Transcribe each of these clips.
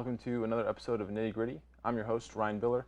welcome to another episode of Nitty. I'm your host, Ryan Biller,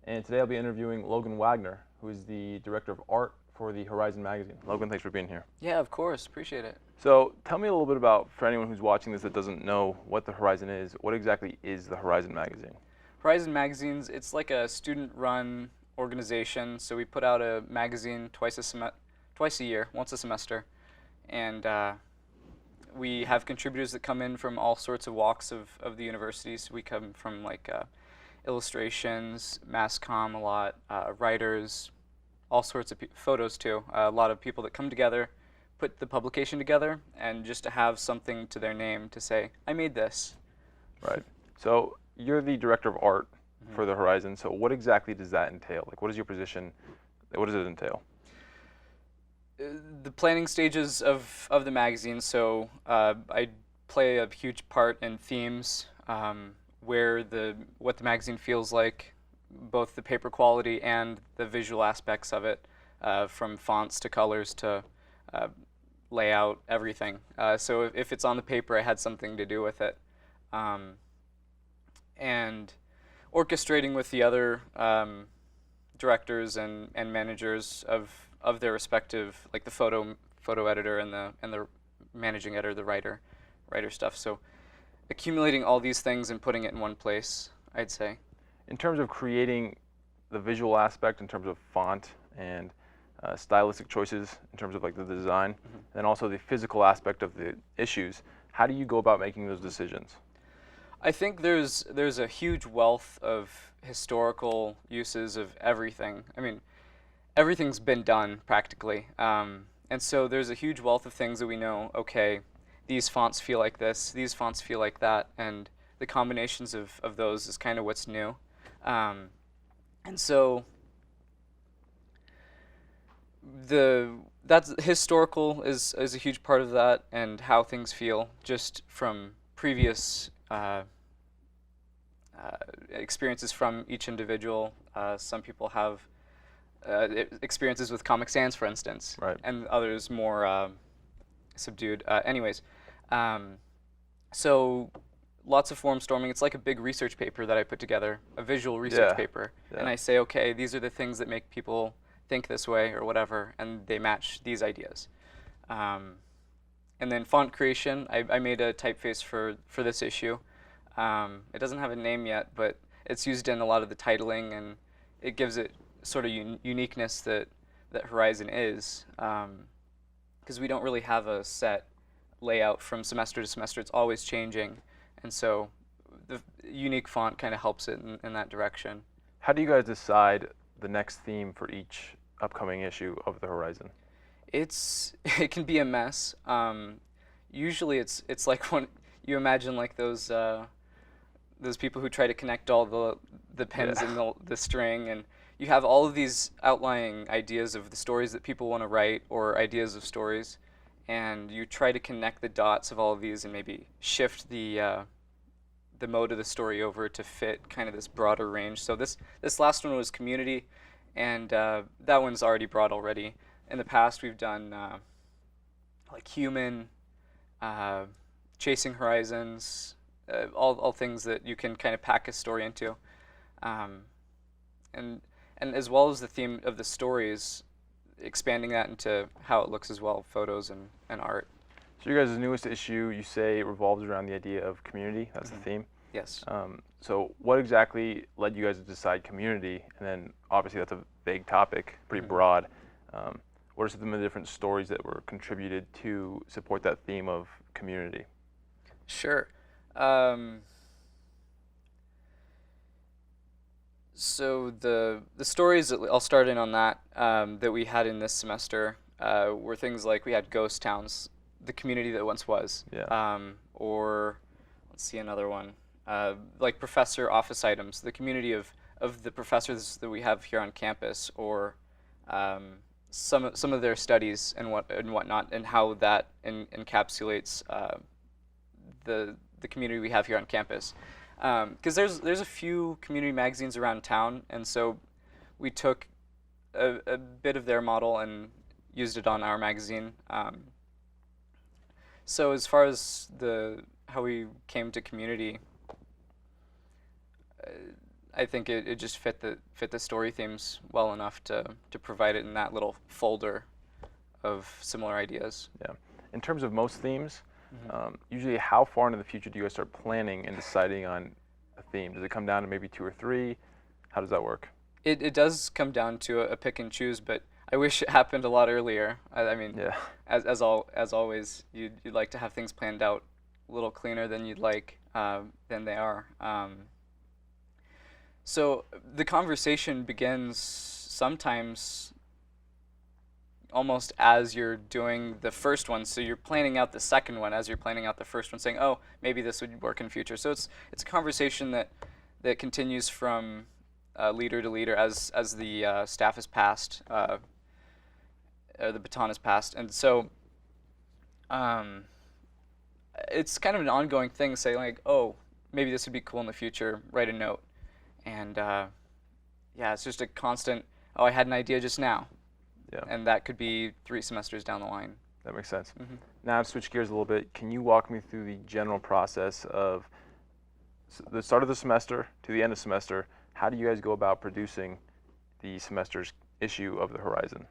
and today I'll be interviewing Logan Wagner, who is the Director of Art for the Horizon magazine. Logan, thanks for being here. Yeah, of course. Appreciate it. So tell me a little bit about, for anyone who's watching this that doesn't know what the Horizon is, what exactly is the Horizon magazine? Horizon Magazines, it's like a student-run organization, so we put out a magazine twice a year, once a semester, and we have contributors that come in from all sorts of walks of the universities. We come from like illustrations, mass comm a lot, writers, all sorts of photos too. A lot of people that come together, put the publication together, and just to have something to their name to say, I made this. Right. So you're the Director of Art for the Horizon, so what exactly does that entail? Like, what is your position? What does it entail? The planning stages of the magazine, so I play a huge part in themes, what the magazine feels like, both the paper quality and the visual aspects of it, from fonts to colors to layout, everything. So if it's on the paper, I had something to do with it. And orchestrating with the other directors and managers of their respective, like the photo editor and the managing editor, the writer stuff. So accumulating all these things and putting it in one place, I'd say. In terms of creating the visual aspect, in terms of font and stylistic choices, in terms of like the design, and also the physical aspect of the issues, how do you go about making those decisions? I think there's a huge wealth of historical uses of everything. I mean, everything's been done practically, and so there's a huge wealth of things that we know. Okay, these fonts feel like this, these fonts feel like that, and the combinations of those is kind of what's new. And so that's historical is a huge part of that, and how things feel just from previous experiences from each individual. Some people have experiences with Comic Sans, for instance, right, and others more subdued. So lots of form storming. It's like a big research paper that I put together, a visual research paper, and I say, okay, these are the things that make people think this way or whatever, and they match these ideas. And then font creation, I made a typeface for this issue. It doesn't have a name yet, but it's used in a lot of the titling, and it gives it sort of uniqueness that Horizon is, because we don't really have a set layout from semester to semester. It's always changing, and so the unique font kind of helps it in that direction. How do you guys decide the next theme for each upcoming issue of the Horizon? It can be a mess. Usually it's like when you imagine like those people who try to connect all the pins and the string, and you have all of these outlying ideas of the stories that people want to write or ideas of stories, and you try to connect the dots of all of these and maybe shift the mode of the story over to fit kind of this broader range. So this last one was community, and that one's already broad already. In the past, we've done like human, chasing horizons, all things that you can kind of pack a story into, and as well as the theme of the stories, expanding that into how it looks as well, photos and art. So your guys' newest issue, you say, revolves around the idea of community. That's the theme. Yes. So what exactly led you guys to decide community? And then obviously that's a vague topic, pretty broad. What are some of the different stories that were contributed to support that theme of community? Sure. So the stories that I'll start in on that we had in this semester were things like we had ghost towns, the community that once was, or let's see another one, like professor office items, the community of the professors that we have here on campus, or some of their studies and whatnot, and how that encapsulates the community we have here on campus. Because there's a few community magazines around town, and so we took a bit of their model and used it on our magazine. So as far as how we came to community, I think it just fit the story themes well enough to provide it in that little folder of similar ideas. Yeah. In terms of most themes, Mm-hmm. usually how far into the future do you guys start planning and deciding on a theme? Does it come down to maybe 2 or 3? How does that work? It does come down to a pick and choose, but I wish it happened a lot earlier. I mean, Yeah. as always, you'd like to have things planned out a little cleaner than you'd like than they are. So the conversation begins sometimes almost as you're doing the first one. So you're planning out the second one as you're planning out the first one, saying, "Oh, maybe this would work in future." So it's a conversation that continues from leader to leader as the staff is passed, the baton is passed, and so it's kind of an ongoing thing. Say like, "Oh, maybe this would be cool in the future." Write a note, and yeah, it's just a constant. Oh, I had an idea just now. Yeah. And that could be 3 semesters down the line. That makes sense. Mm-hmm. Now to switch gears a little bit, can you walk me through the general process of the start of the semester to the end of semester? How do you guys go about producing the semester's issue of the Horizon?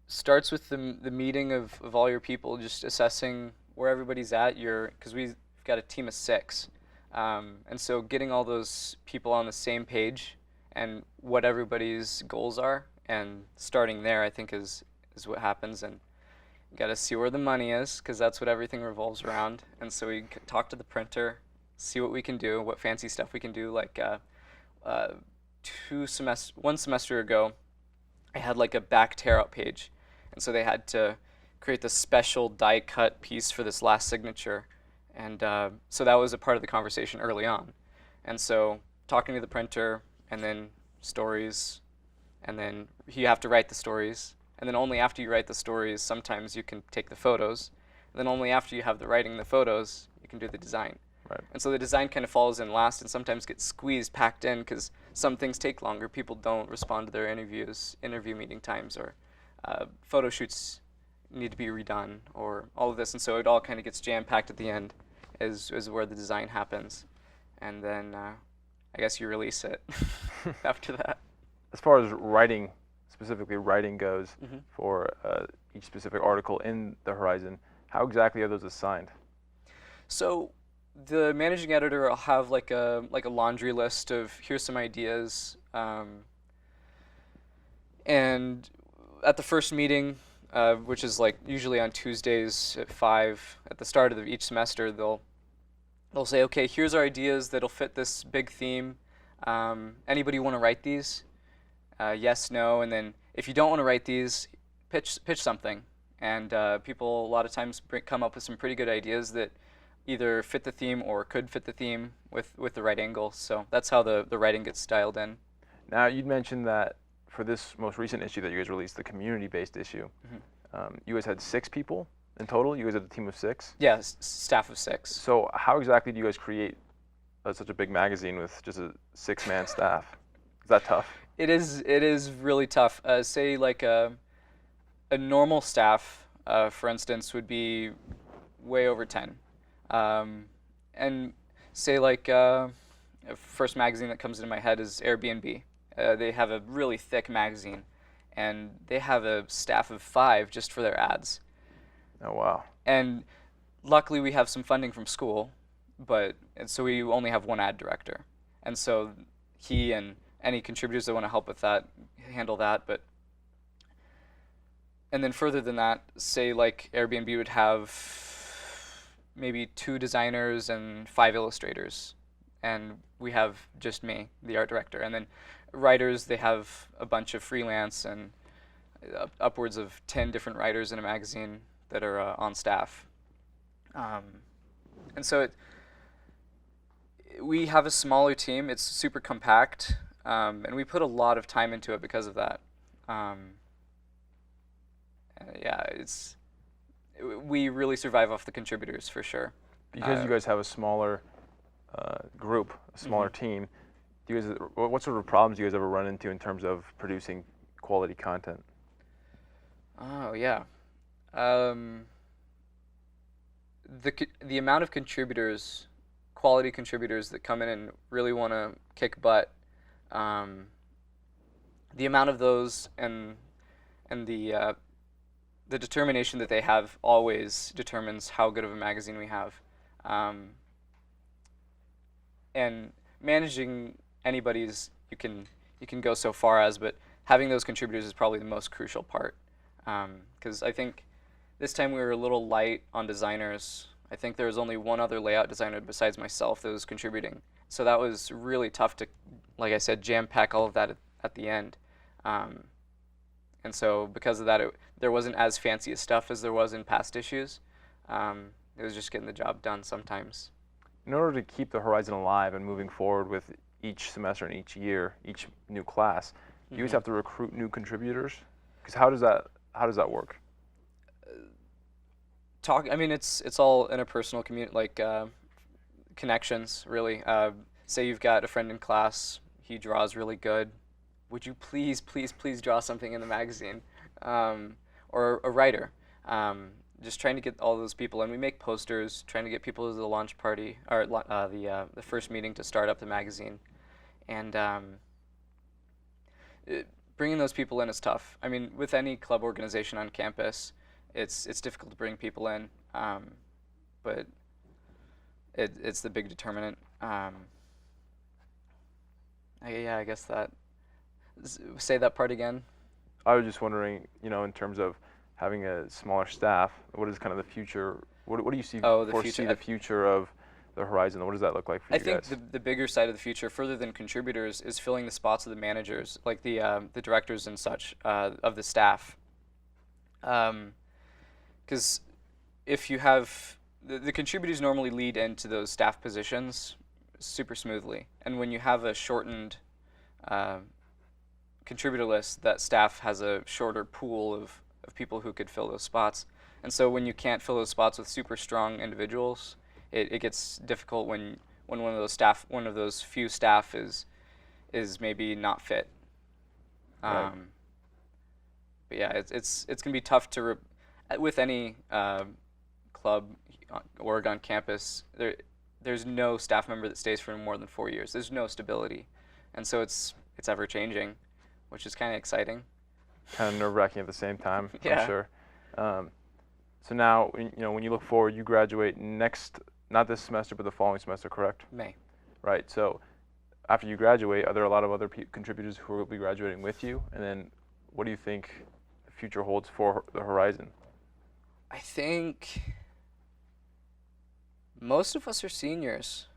Starts with the meeting of all your people, just assessing where everybody's at. Because we've got a team of 6, and so getting all those people on the same page and what everybody's goals are, and starting there, I think is what happens. And you got to see where the money is, because that's what everything revolves around. And so we talk to the printer, see what we can do, what fancy stuff we can do. Like 1 semester ago, I had like a back tear out page, and so they had to create this special die cut piece for this last signature, and so that was a part of the conversation early on. And so talking to the printer, and then stories, and then you have to write the stories, and then only after you write the stories, sometimes you can take the photos, and then only after you have the writing and the photos, you can do the design. Right. And so the design kind of falls in last and sometimes gets squeezed, packed in, because some things take longer. People don't respond to their interview meeting times, or photo shoots need to be redone, or all of this. And so it all kind of gets jam-packed at the end is where the design happens. And then I guess you release it after that. As far as writing, specifically writing goes, Mm-hmm. for each specific article in the Horizon, how exactly are those assigned? So the managing editor will have like a laundry list of here's some ideas, and at the first meeting, which is like usually on Tuesdays at 5 at the start of each semester, they'll say, okay, here's our ideas that'll fit this big theme. Anybody want to write these? Yes, no, and then if you don't want to write these, pitch something. And people a lot of times come up with some pretty good ideas that either fit the theme or could fit the theme with the right angle. So that's how the writing gets styled in. Now, you'd mentioned that for this most recent issue that you guys released, the community-based issue, you guys had 6 people in total? You guys had a team of 6? Yeah, staff of 6. So how exactly do you guys create such a big magazine with just a 6-man staff? Is that tough? It is really tough. Say like a normal staff, for instance, would be way over 10. And say like first magazine that comes into my head is Airbnb. They have a really thick magazine, and they have a staff of 5 just for their ads. Oh, wow. And luckily we have some funding from school, and so we only have 1 ad director. And so he and any contributors that want to help with that handle that. And then further than that, say like Airbnb would have maybe 2 designers and 5 illustrators, and we have just me, the art director. And then writers, they have a bunch of freelance and upwards of 10 different writers in a magazine that are on staff. And so we have a smaller team. It's super compact, and we put a lot of time into it because of that. Yeah, we really survive off the contributors for sure. Because you guys have a smaller group, a smaller team, do you guys, what sort of problems do you guys ever run into in terms of producing quality content? Oh yeah, the amount of contributors quality contributors that come in and really want to kick butt, the amount of those and the determination that they have always determines how good of a magazine we have. And managing anybody's, you can go so far as, but having those contributors is probably the most crucial part. Because I think this time we were a little light on designers. I think there was only one other layout designer besides myself that was contributing. So that was really tough to, like I said, jam-pack all of that at the end. And so because of that, there wasn't as fancy a stuff as there was in past issues. It was just getting the job done sometimes. In order to keep the Horizon alive and moving forward with each semester and each year, each new class, you guys have to recruit new contributors? Because how does that work? I mean, it's all interpersonal connections, really. Say you've got a friend in class, he draws really good. Would you please, please, please draw something in the magazine? Or a writer. Just trying to get all those people, and we make posters, trying to get people to the launch party, or the first meeting to start up the magazine. And bringing those people in is tough. I mean, with any club organization on campus, it's difficult to bring people in, but it's the big determinant. Yeah, I guess that. Say that part again. I was just wondering, in terms of having a smaller staff, what is kind of the future? What do you see? Foresee the future of the Horizon? What does that look like for you guys? I think the bigger side of the future, further than contributors, is filling the spots of the managers, like the directors and such of the staff. Because if you have the contributors normally lead into those staff positions super smoothly, and when you have a shortened contributor list, that staff has a shorter pool of people who could fill those spots. And so when you can't fill those spots with super strong individuals, it gets difficult when one of those few staff is maybe not fit. Right. But yeah, it's gonna be tough to with any club, Oregon campus. There's no staff member that stays for more than 4 years. There's no stability, and so it's ever changing, which is kind of exciting. Kind of nerve-wracking at the same time, Yeah. I'm sure. So now, when you look forward, you graduate not this semester, but the following semester, correct? May. Right. So after you graduate, are there a lot of other contributors who will be graduating with you? And then what do you think the future holds for the Horizon? I think most of us are seniors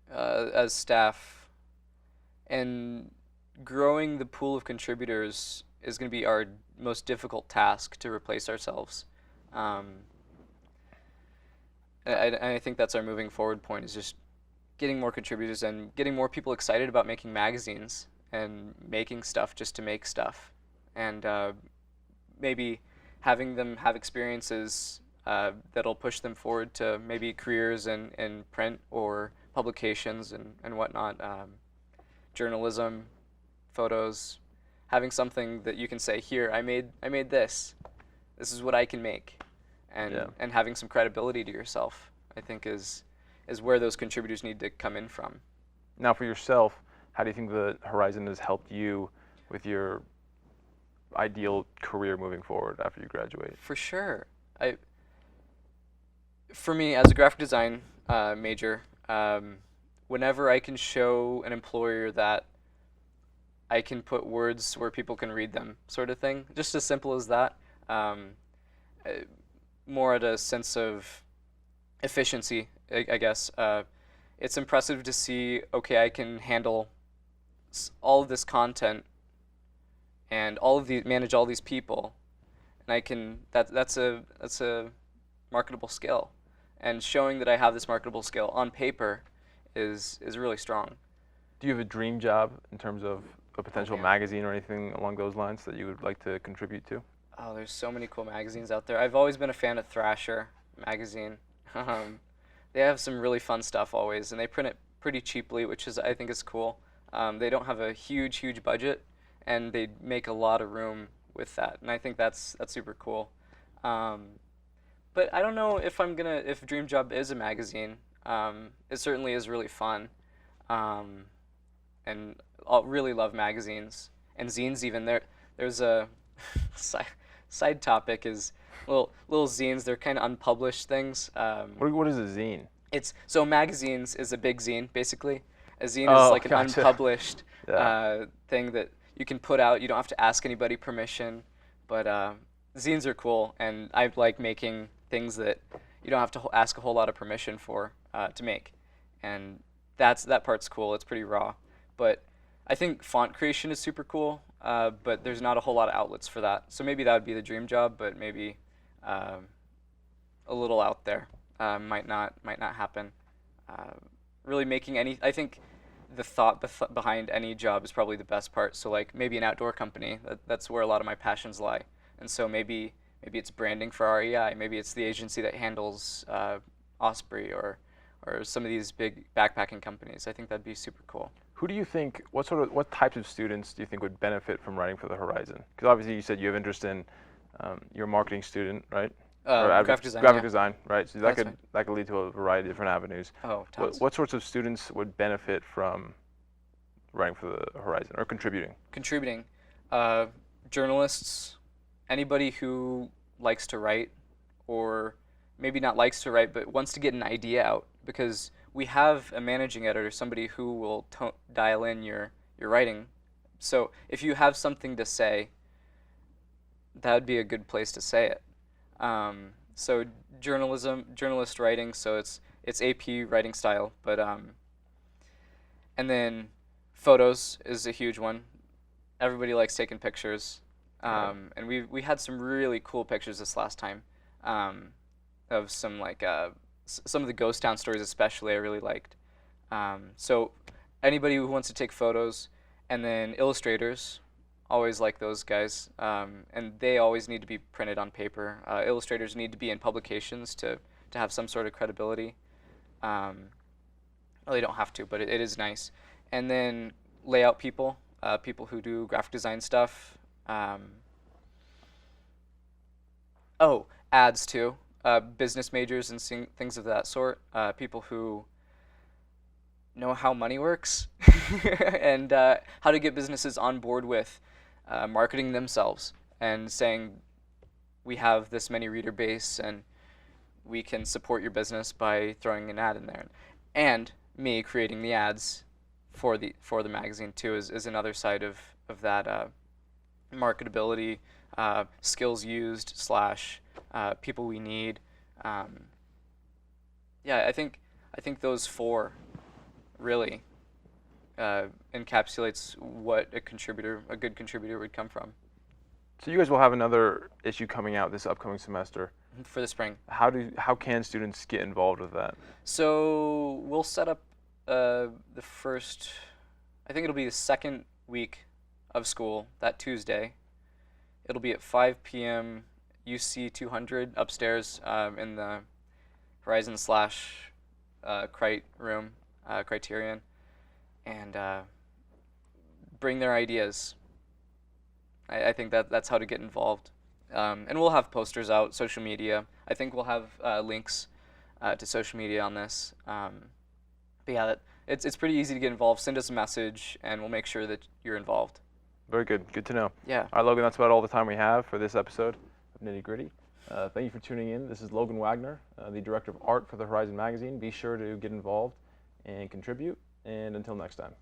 as staff, and growing the pool of contributors is going to be our most difficult task to replace ourselves. And I think that's our moving forward point, is just getting more contributors and getting more people excited about making magazines and making stuff just to make stuff. And maybe having them have experiences that'll push them forward to maybe careers in print or publications and whatnot, journalism, photos, having something that you can say, here, I made this. This is what I can make. And having some credibility to yourself, I think is where those contributors need to come in from. Now for yourself, how do you think the Horizon has helped you with your ideal career moving forward after you graduate? For sure. For me, as a graphic design major, whenever I can show an employer that I can put words where people can read them, sort of thing, just as simple as that, more at a sense of efficiency, I guess. It's impressive to see, okay, I can handle all of this content and manage all these people, and I can. That's a marketable skill, and showing that I have this marketable skill on paper is really strong. Do you have a dream job in terms of a potential magazine or anything along those lines that you would like to contribute to? Oh, there's so many cool magazines out there. I've always been a fan of Thrasher magazine. They have some really fun stuff always, and they print it pretty cheaply, which I think is cool. They don't have a huge budget, and they make a lot of room with that, and I think that's super cool. But I don't know if Dream Job is a magazine. It certainly is really fun, and I really love magazines and zines. Even there's a side topic is little zines. They're kind of unpublished things. What is a zine? It's so magazines is a big zine basically. A zine is Oh, like an gotcha. unpublished Yeah. thing that you can put out. You don't have to ask anybody permission, but zines are cool, and I like making things that you don't have to ask a whole lot of permission for to make, and that part's cool. It's pretty raw, but I think font creation is super cool, but there's not a whole lot of outlets for that. So maybe that would be the dream job, but maybe um, a little out there might not happen. Really making any, I think the thought behind any job is probably the best part. So like maybe an outdoor company, that's where a lot of my passions lie. And so maybe it's branding for REI, maybe it's the agency that handles Osprey or some of these big backpacking companies. I think that'd be super cool. Who do you think? What types of students do you think would benefit from writing for the Horizon? Because obviously you said you have interest in you're a marketing student, right? Graphic design. Graphic Yeah. design, right? So That's right. that could lead to a variety of different avenues. Oh, tons. What sorts of students would benefit from writing for the Horizon or contributing? Contributing, journalists, anybody who likes to write, or maybe not likes to write, but wants to get an idea out, because we have a managing editor, somebody who will dial in your writing. So if you have something to say, that would be a good place to say it. So journalist writing, so it's AP writing style, but and then photos is a huge one. Everybody likes taking pictures, and we had some really cool pictures this last time, of some like some of the ghost town stories especially I really liked. So anybody who wants to take photos, and then illustrators, always like those guys, and they always need to be printed on paper. Illustrators need to be in publications to have some sort of credibility. Well, they don't have to, but it is nice. And then layout people, people who do graphic design stuff. Oh, ads too. Business majors and things of that sort. People who know how money works and how to get businesses on board with marketing themselves and saying, we have this many reader base and we can support your business by throwing an ad in there. And me creating the ads for the magazine too is another side of that marketability, skills used / people we need. Yeah, I think those four really encapsulates what a good contributor would come from. So you guys will have another issue coming out this upcoming semester. For the spring. How can students get involved with that? So we'll set up the first, I think it'll be the second week of school, that Tuesday. It'll be at 5 p.m. UC 200 upstairs in the Horizon / Crite room, Criterion, and bring their ideas. I think that's how to get involved. And we'll have posters out, social media. I think we'll have links to social media on this. But yeah, it's pretty easy to get involved. Send us a message, and we'll make sure that you're involved. Very good. Good to know. Yeah. All right, Logan, that's about all the time we have for this episode of Nitty Gritty. Thank you for tuning in. This is Logan Wagner, the Director of Art for the Horizon Magazine. Be sure to get involved and contribute. And until next time.